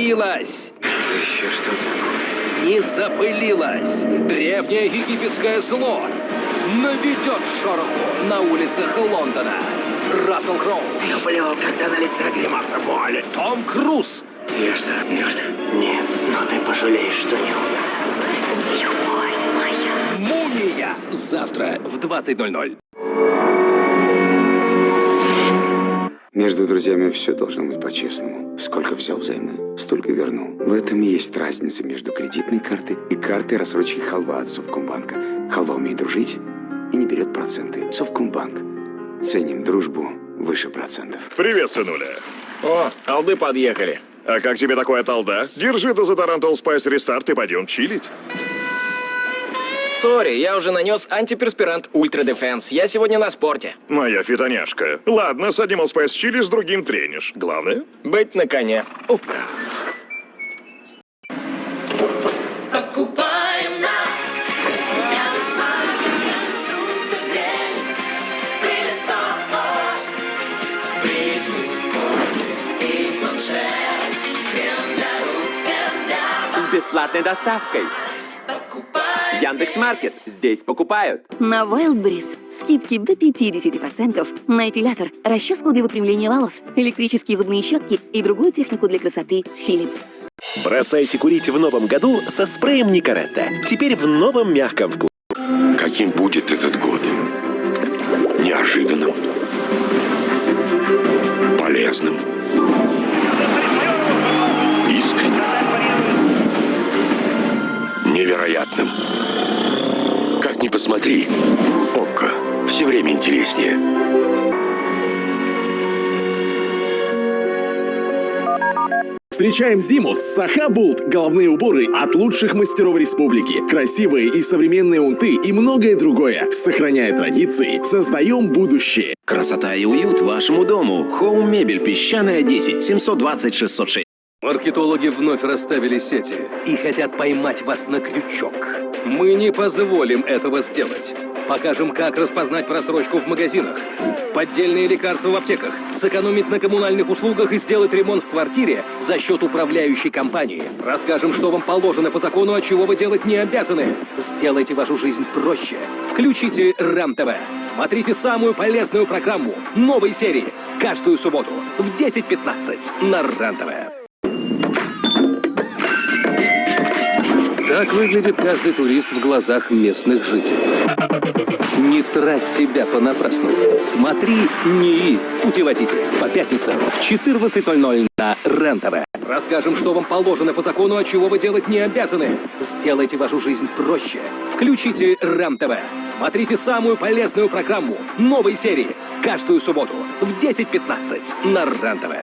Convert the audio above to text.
запылилась. Еще что такое? Не запылилась. Древнее египетское зло наведет шороху на улицах Лондона. Рассел Кроу. Люблю, когда на лице гримаса боли. Том Круз. Я что, мертв? Нет, но ты пожалеешь, что не умер. Любовь моя. Мумия. Завтра в 20:00. Между друзьями все должно быть по-честному. Сколько взял взаймы, столько верну. В этом и есть разница между кредитной картой и картой рассрочки Халва от Совкомбанка. Халва умеет дружить и не берет проценты. Совкомбанк. Ценим дружбу выше процентов. Привет, сынуля. О, алды подъехали. А как тебе такое талда? Держи Дезодорант Old Spice Restart и пойдем чилить. Сори, я уже нанес антиперспирант Ультра Дефенс. Я сегодня на спорте. Моя фитоняшка. Ладно, с одним Old Spice чили, с другим тренишь. Главное? Быть на коне. Опа. Покупаем на Яндекс.Маркет конструктор дрель, пылесос, бритвы, кофе и планшет, крем для рук, крем для С бесплатной доставкой. покупаем. Яндекс.Маркет. Здесь покупают. На Wildberries скидки до 50% на эпилятор, расческу для выпрямления волос, электрические зубные щетки и другую технику для красоты Philips. Бросайте курить в новом году со спреем Никаретта. Теперь в новом мягком вкусе. Каким будет этот год? Неожиданным. Полезным. Искренним. Невероятным. Как ни посмотри, ОККО. Все время интереснее. Встречаем зиму с Саха Булт. Головные уборы от лучших мастеров республики. Красивые и современные унты и многое другое. Сохраняя традиции, создаем будущее. Красота и уют вашему дому. Хоум Мебель, Песчаная, 10, 720-606. Маркетологи вновь расставили сети и хотят поймать вас на крючок. Мы не позволим этого сделать. Покажем, как распознать просрочку в магазинах, поддельные лекарства в аптеках, сэкономить на коммунальных услугах и сделать ремонт в квартире за счет управляющей компании. Расскажем, что вам положено по закону, а чего вы делать не обязаны. Сделайте вашу жизнь проще. Включите РАН-ТВ. Смотрите самую полезную программу новой серии каждую субботу в 10:15 на РАН-ТВ. Так выглядит каждый турист в глазах местных жителей. Не трать себя понапрасну. Смотри НИИ. Путеводитель. По пятницам в 14:00 на РЕН-ТВ. Расскажем, что вам положено по закону, а чего вы делать не обязаны. Сделайте вашу жизнь проще. Включите РЕН-ТВ. Смотрите самую полезную программу новой серии каждую субботу в 10:15 на РЕН-ТВ.